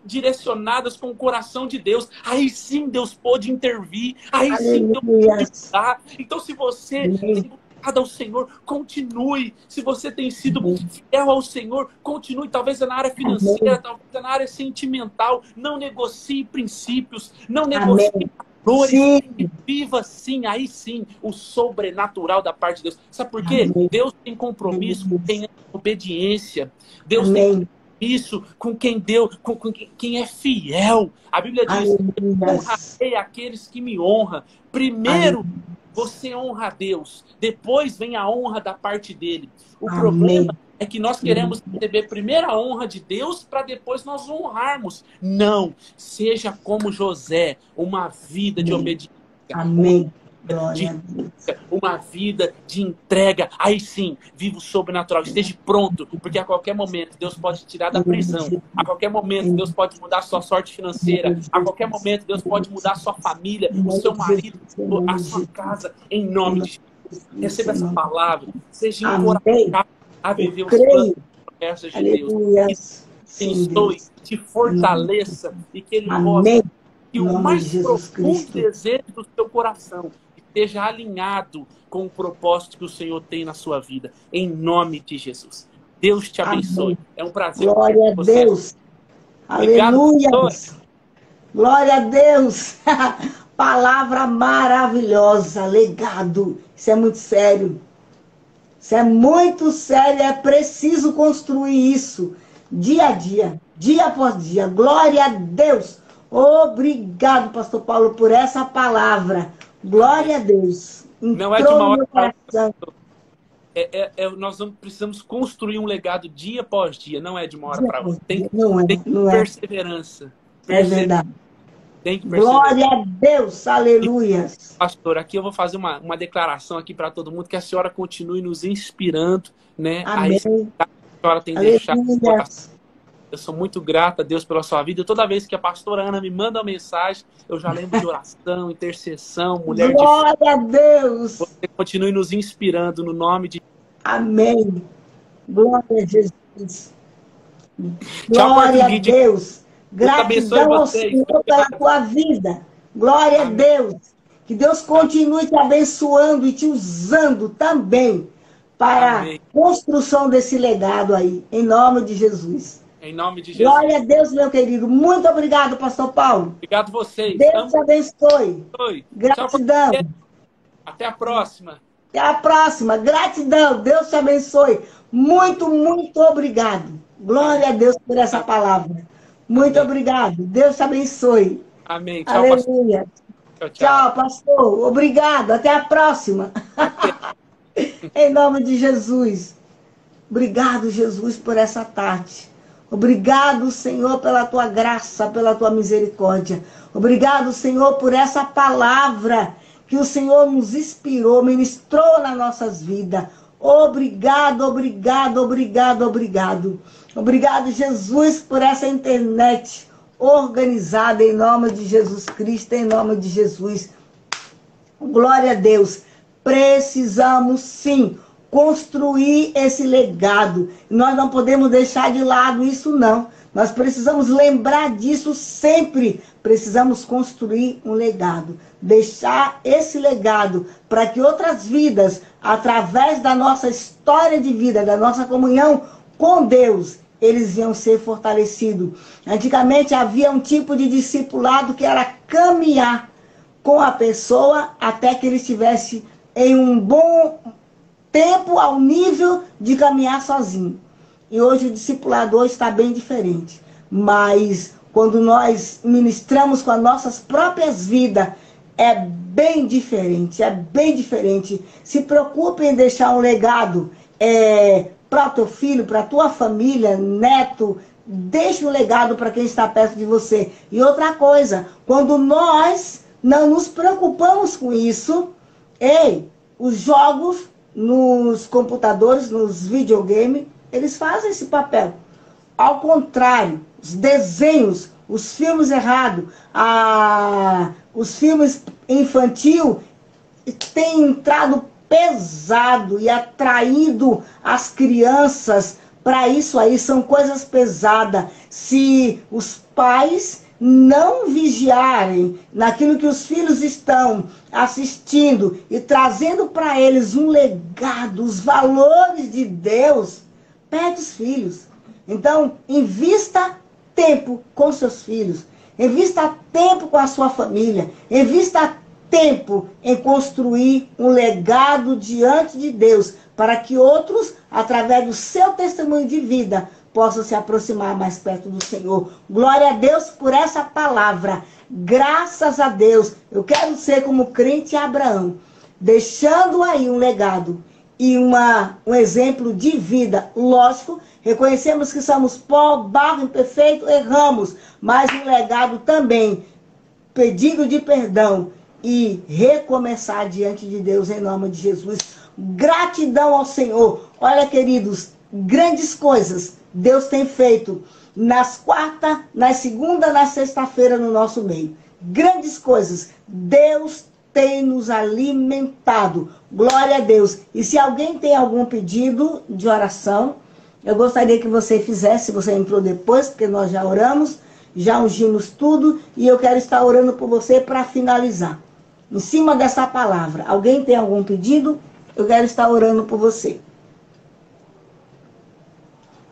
B: direcionadas com o coração de Deus, aí sim Deus pôde intervir, aí sim Deus pôde ajudar. Então, se você tem buscado ao Senhor, continue. Se você tem sido fiel ao Senhor, continue. Talvez é na área financeira, talvez é na área sentimental. Não negocie princípios, não negocie valores. Viva sim, aí sim, o sobrenatural da parte de Deus. Sabe por quê? Deus tem compromisso com quem é obediência. Deus tem isso com quem deu, com quem é fiel. A Bíblia diz: honrarei aqueles que me honram. Primeiro você honra a Deus, depois vem a honra da parte dele. O problema é que nós queremos receber primeiro a honra de Deus para depois nós honrarmos. Não, seja como José, uma vida de obediência. Uma vida de entrega. Aí sim, viva o sobrenatural. Esteja pronto, porque a qualquer momento Deus pode te tirar da prisão. A qualquer momento Deus pode mudar a sua sorte financeira. A qualquer momento Deus pode mudar a sua família, o seu marido, a sua casa. Em nome de Jesus. Receba essa palavra. Seja encorajado a viver os planos e promessas de Deus. Que abençoe, te fortaleça e que Ele possa que o mais profundo desejo do seu coração esteja alinhado com o propósito que o Senhor tem na sua vida. Em nome de Jesus. Deus te abençoe. É um prazer.
A: Glória a Deus. Aleluia. Glória a Deus. palavra maravilhosa, legado. Isso é muito sério. Isso é muito sério, é preciso construir isso dia a dia após dia. Glória a Deus. Obrigado, pastor Paulo, por essa palavra. Glória a Deus.
B: Não é de uma
A: Entrou no
B: hora
A: meu
B: para
A: coração.
B: nós precisamos construir um legado dia após dia, não é de uma hora
A: Dia
B: para
A: após
B: outra. Tem
A: dia. Não é,
B: que
A: não é.
B: perseverança.
A: É verdade.
B: Tem que perseverar.
A: Glória a Deus, aleluia.
B: Pastor, aqui eu vou fazer uma declaração aqui para todo mundo, que a senhora continue nos inspirando, né? A esse
A: Amém.
B: que a senhora tem deixado no
A: Aleluia.
B: coração. Eu sou muito grata a Deus pela sua vida. Toda vez que a pastora Ana me manda uma mensagem, eu já lembro de oração, intercessão, mulher de fé.
A: Glória a Deus.
B: Você continue nos inspirando no nome de...
A: Amém. Glória a Jesus.
B: Tchau,
A: Glória a
B: Português.
A: Deus.
B: Deus abençoe
A: Gratidão ao
B: vocês.
A: Senhor pela tua vida. Glória a
B: Amém.
A: Deus. Que Deus continue te abençoando e te usando também para
B: Amém.
A: a construção desse legado aí. Em nome de Jesus.
B: Em nome de Jesus.
A: Glória a Deus, meu querido. Muito obrigado, pastor Paulo.
B: Obrigado a vocês.
A: Deus te abençoe.
B: Oi.
A: Gratidão.
B: Tchau, até a próxima.
A: Até a próxima. Gratidão. Deus te abençoe. Muito, muito obrigado. Glória a Deus por essa palavra. Muito obrigado. Deus te abençoe.
B: Amém. Tchau, pastor.
A: Aleluia.
B: Tchau,
A: Tchau, pastor. Obrigado. Até a próxima. Em nome de Jesus. Obrigado, Jesus, por essa tarde. Obrigado, Senhor, pela tua graça, pela tua misericórdia. Obrigado, Senhor, por essa palavra que o Senhor nos inspirou, ministrou nas nossas vidas. Obrigado, obrigado, obrigado, obrigado. Obrigado, Jesus, por essa internet organizada em nome de Jesus Cristo, em nome de Jesus. Glória a Deus. Precisamos, sim, construir esse legado. Nós não podemos deixar de lado isso, não. Nós precisamos lembrar disso sempre. Precisamos construir um legado. Deixar esse legado para que outras vidas, através da nossa história de vida, da nossa comunhão com Deus, eles iam ser fortalecidos. Antigamente havia um tipo de discipulado que era caminhar com a pessoa até que ele estivesse em um bom tempo ao nível de caminhar sozinho. E hoje o discipulador está bem diferente. Mas quando nós ministramos com as nossas próprias vidas, é bem diferente, é bem diferente. Se preocupe em deixar um legado para o teu filho, para a tua família, neto. Deixe um legado para quem está perto de você. E outra coisa, quando nós não nos preocupamos com isso, os jogos nos computadores, nos videogames, eles fazem esse papel. Ao contrário, os desenhos, os filmes errados, os filmes infantil têm entrado pesado e atraído as crianças para isso aí. São coisas pesadas. Se os pais não vigiarem naquilo que os filhos estão assistindo e trazendo para eles um legado, os valores de Deus, perde os filhos. Então, invista tempo com seus filhos, invista tempo com a sua família, invista tempo em construir um legado diante de Deus, para que outros, através do seu testemunho de vida, possam se aproximar mais perto do Senhor. Glória a Deus por essa palavra. Graças a Deus. Eu quero ser como crente Abraão, deixando aí um legado e um exemplo de vida. Lógico, reconhecemos que somos pó, barro imperfeito, erramos, mas um legado também, pedido de perdão e recomeçar diante de Deus em nome de Jesus. Gratidão ao Senhor. Olha, queridos, grandes coisas Deus tem feito nas quarta, nas segunda, na sexta-feira no nosso meio. Grandes coisas. Deus tem nos alimentado. Glória a Deus. E se alguém tem algum pedido de oração, eu gostaria que você fizesse. Você entrou depois, porque nós já oramos, já ungimos tudo, e eu quero estar orando por você para finalizar. Em cima dessa palavra, alguém tem algum pedido? Eu quero estar orando por você.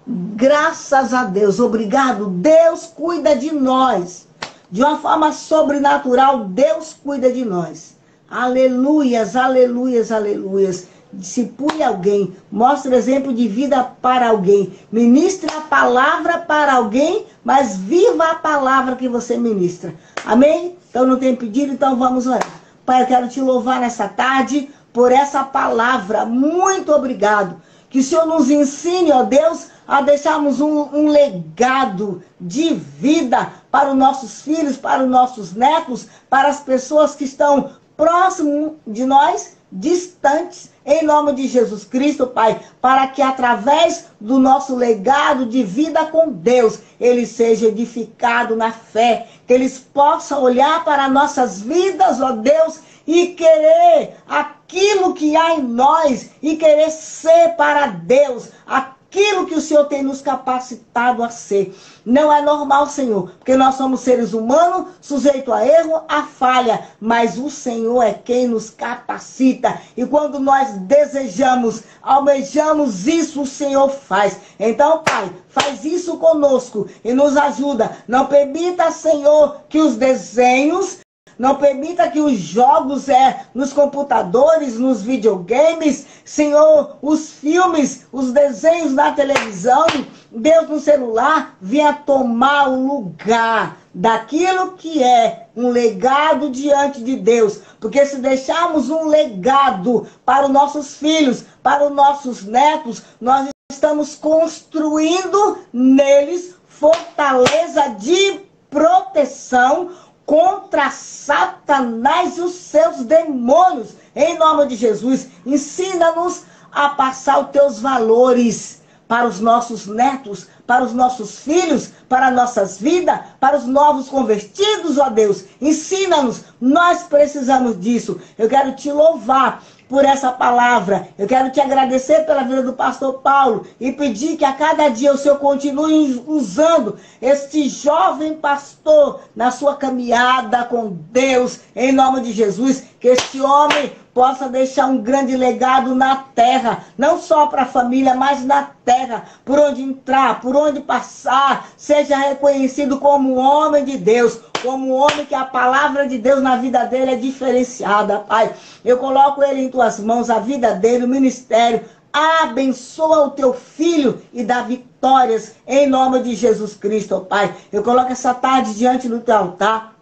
A: Graças a Deus, obrigado. Deus cuida de nós. De uma forma sobrenatural, Deus cuida de nós. Aleluias, aleluias, aleluias. Discipule alguém, mostre exemplo de vida para alguém, ministre a palavra para alguém, mas viva a palavra que você ministra. Amém? Então não tem pedido, então vamos orar. Pai, eu quero te louvar nessa tarde por essa palavra. Muito obrigado. Que o Senhor nos ensine, ó Deus, a deixarmos um legado de vida para os nossos filhos, para os nossos netos, para as pessoas que estão próximo de nós, distantes, em nome de Jesus Cristo, Pai, para que através do nosso legado de vida com Deus, ele seja edificado na fé, que eles possam olhar para nossas vidas, ó Deus, e querer aquilo que há em nós, e querer ser para Deus aquilo que o Senhor tem nos capacitado a ser. Não é normal, Senhor, porque nós somos seres humanos, sujeitos a erro, a falha, mas o Senhor é quem nos capacita. E quando nós desejamos, almejamos isso, o Senhor faz. Então, Pai, faz isso conosco e nos ajuda. Não permita, Senhor, que os desenhos, não permita que os jogos nos computadores, nos videogames, Senhor, os filmes, os desenhos na televisão, Deus no celular, venha tomar o lugar daquilo que é um legado diante de Deus. Porque se deixarmos um legado para os nossos filhos, para os nossos netos, nós estamos construindo neles fortaleza de proteção contra Satanás e os seus demônios. Em nome de Jesus, ensina-nos a passar os teus valores para os nossos netos, para os nossos filhos, para as nossas vidas, para os novos convertidos, ó Deus. Ensina-nos, nós precisamos disso. Eu quero te louvar por essa palavra. Eu quero te agradecer pela vida do pastor Paulo e pedir que a cada dia o Senhor continue usando este jovem pastor na sua caminhada com Deus, em nome de Jesus, que este homem possa deixar um grande legado na terra, não só para a família, mas na terra, por onde entrar, por onde passar, seja reconhecido como um homem de Deus, como um homem que a palavra de Deus na vida dele é diferenciada, Pai. Eu coloco ele em tuas mãos, a vida dele, o ministério. Abençoa o teu filho e dá vitórias em nome de Jesus Cristo, Pai. Eu coloco essa tarde diante do teu altar.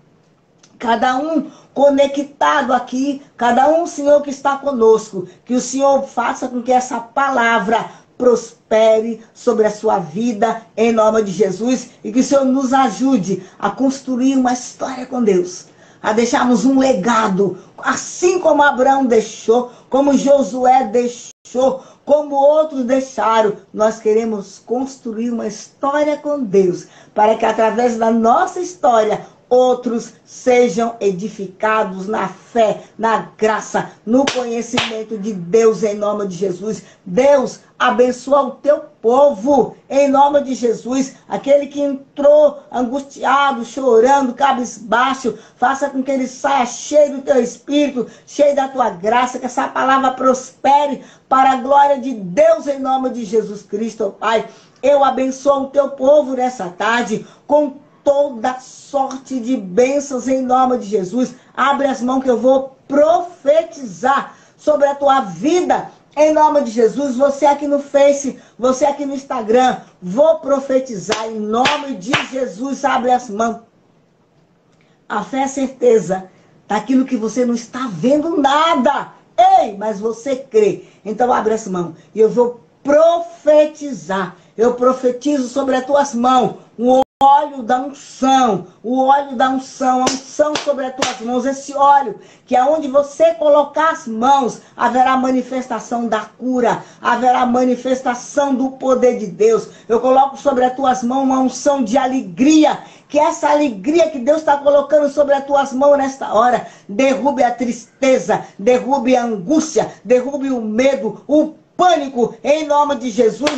A: Cada um conectado aqui, cada um, Senhor, que está conosco. Que o Senhor faça com que essa palavra prospere sobre a sua vida, em nome de Jesus. E que o Senhor nos ajude a construir uma história com Deus. A deixarmos um legado, assim como Abraão deixou, como Josué deixou, como outros deixaram. Nós queremos construir uma história com Deus, para que através da nossa história, outros sejam edificados na fé, na graça, no conhecimento de Deus, em nome de Jesus. Deus, abençoa o teu povo, em nome de Jesus. Aquele que entrou angustiado, chorando, cabisbaixo, faça com que ele saia cheio do teu Espírito, cheio da tua graça, que essa palavra prospere para a glória de Deus, em nome de Jesus Cristo, Pai. Eu abençoo o teu povo nessa tarde, com toda sorte de bênçãos em nome de Jesus. Abre as mãos que eu vou profetizar sobre a tua vida em nome de Jesus. Você aqui no Face, você aqui no Instagram, vou profetizar em nome de Jesus. Abre as mãos. A fé é a certeza daquilo que você não está vendo nada. Ei, mas você crê. Então abre as mãos e eu vou profetizar. Eu profetizo sobre as tuas mãos um óleo da unção, o óleo da unção, a unção sobre as tuas mãos, esse óleo que aonde você colocar as mãos, haverá manifestação da cura, haverá manifestação do poder de Deus. Eu coloco sobre as tuas mãos uma unção de alegria, que essa alegria que Deus está colocando sobre as tuas mãos nesta hora, derrube a tristeza, derrube a angústia, derrube o medo, o pânico, em nome de Jesus.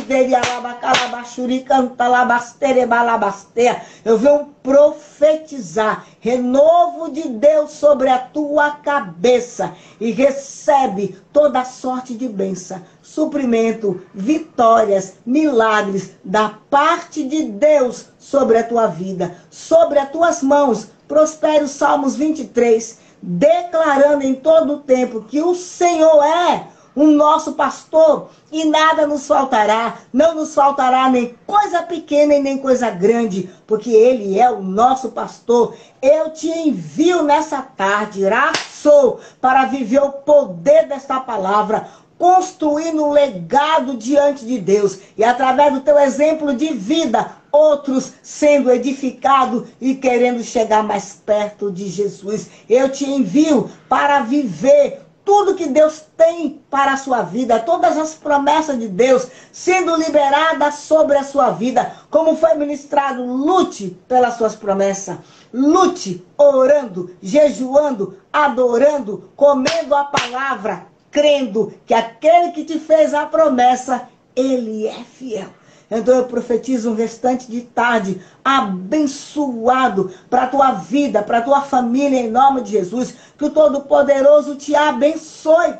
A: Eu venho profetizar renovo de Deus sobre a tua cabeça e recebe toda sorte de bênção, suprimento, vitórias, milagres da parte de Deus sobre a tua vida, sobre as tuas mãos. prospere os Salmos 23, declarando em todo o tempo que o Senhor é o nosso pastor e nada nos faltará. Não nos faltará nem coisa pequena e nem coisa grande, porque Ele é o nosso pastor. Eu te envio nessa tarde, Raçou, para viver o poder desta palavra, construindo um legado diante de Deus. E através do teu exemplo de vida, outros sendo edificados e querendo chegar mais perto de Jesus. Eu te envio para viver tudo que Deus tem para a sua vida, todas as promessas de Deus sendo liberadas sobre a sua vida. Como foi ministrado, lute pelas suas promessas. Lute orando, jejuando, adorando, comendo a palavra, crendo que aquele que te fez a promessa, Ele é fiel. Então eu profetizo um restante de tarde abençoado para a tua vida, para a tua família, em nome de Jesus. Que o Todo-Poderoso te abençoe.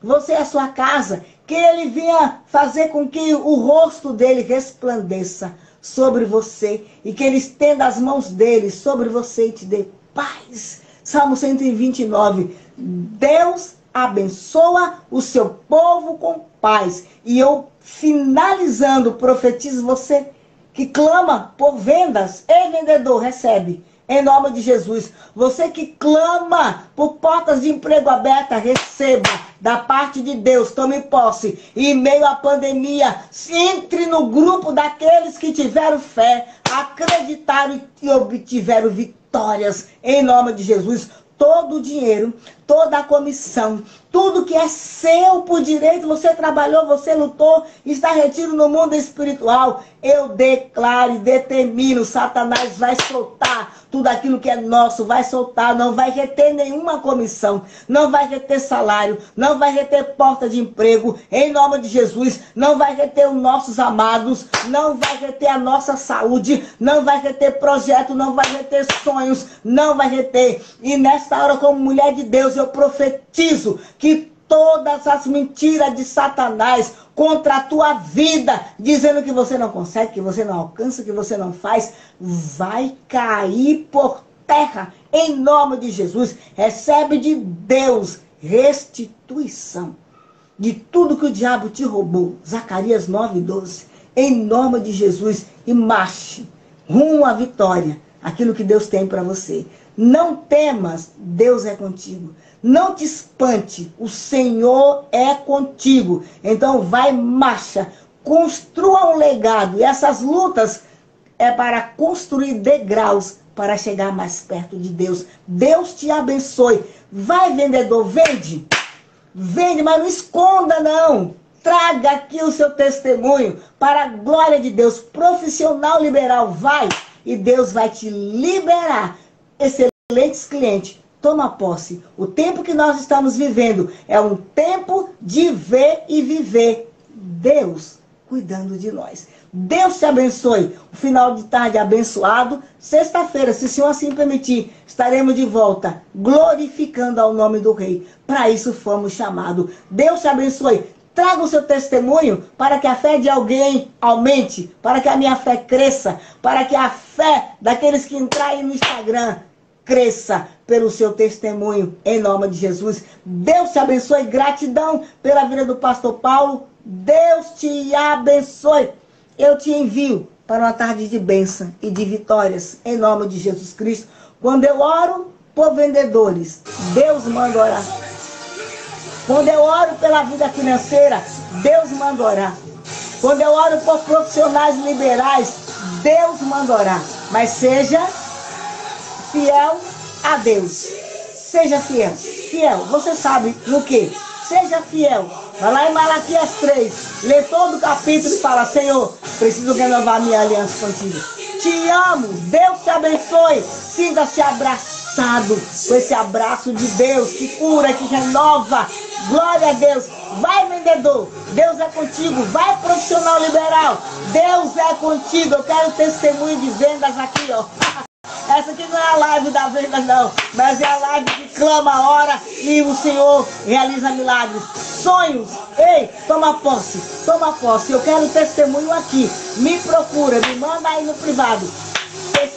A: Você e a sua casa. Que Ele venha fazer com que o rosto dele resplandeça sobre você. E que Ele estenda as mãos dele sobre você e te dê paz. Salmo 129. Deus abençoa o seu povo com paz. E eu, finalizando, profetizo você que clama por vendas. Ei, vendedor, recebe. Em nome de Jesus. Você que clama por portas de emprego abertas, receba da parte de Deus. Tome posse. E em meio à pandemia, entre no grupo daqueles que tiveram fé, acreditaram e obtiveram vitórias. Em nome de Jesus. Todo o dinheiro, toda a comissão, tudo que é seu por direito, você trabalhou, você lutou, está retido no mundo espiritual. Eu declaro e determino, Satanás vai soltar tudo aquilo que é nosso, vai soltar, não vai reter nenhuma comissão, não vai reter salário, não vai reter porta de emprego, em nome de Jesus, não vai reter os nossos amados, não vai reter a nossa saúde, não vai reter projeto, não vai reter sonhos, não vai reter. E nesta hora, como mulher de Deus, eu profetizo que todas as mentiras de Satanás contra a tua vida, dizendo que você não consegue, que você não alcança, que você não faz, vai cair por terra, em nome de Jesus. Recebe de Deus restituição de tudo que o diabo te roubou. Zacarias 9:12. Em nome de Jesus. E marche rumo à vitória, aquilo que Deus tem para você. Não temas, Deus é contigo. Não te espante, o Senhor é contigo. Então vai, marcha, construa um legado. E essas lutas é para construir degraus para chegar mais perto de Deus. Deus te abençoe. Vai, vendedor, vende. Vende, mas não esconda não. Traga aqui o seu testemunho para a glória de Deus. Profissional liberal, vai. E Deus vai te liberar. Excelentes clientes. Toma posse. O tempo que nós estamos vivendo é um tempo de ver e viver Deus cuidando de nós. Deus te abençoe. O final de tarde abençoado. Sexta-feira, se o Senhor assim permitir, estaremos de volta glorificando ao nome do Rei. Para isso fomos chamados. Deus te abençoe. Traga o seu testemunho para que a fé de alguém aumente, para que a minha fé cresça, para que a fé daqueles que entrarem no Instagram cresça pelo seu testemunho, em nome de Jesus. Deus te abençoe. Gratidão pela vida do pastor Paulo. Deus te abençoe. Eu te envio para uma tarde de bênção e de vitórias, em nome de Jesus Cristo. Quando eu oro por vendedores, Deus manda orar. Quando eu oro pela vida financeira, Deus manda orar. Quando eu oro por profissionais liberais, Deus manda orar. Mas seja fiel a Deus. Seja fiel. Fiel. Você sabe no quê? Seja fiel. Vai lá em Malaquias 3. Lê todo o capítulo e fala: Senhor, preciso renovar minha aliança contigo. Te amo. Deus te abençoe. Sinta-se abraçado com esse abraço de Deus que cura, que renova. Glória a Deus. Vai, vendedor. Deus é contigo. Vai, profissional liberal. Deus é contigo. Eu quero testemunho de vendas aqui, ó. Essa aqui não é a live da venda não, mas é a live que clama, ora e o Senhor realiza milagres. Sonhos, ei, toma posse, toma posse. Eu quero testemunho aqui. Me procura, me manda aí no privado.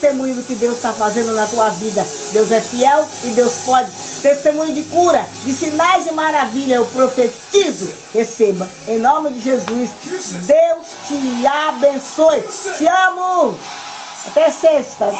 A: Testemunho do que Deus está fazendo na tua vida. Deus é fiel e Deus pode. Testemunho de cura, de sinais e maravilha, eu profetizo. Receba, em nome de Jesus. Deus te abençoe. Te amo. Até sexta.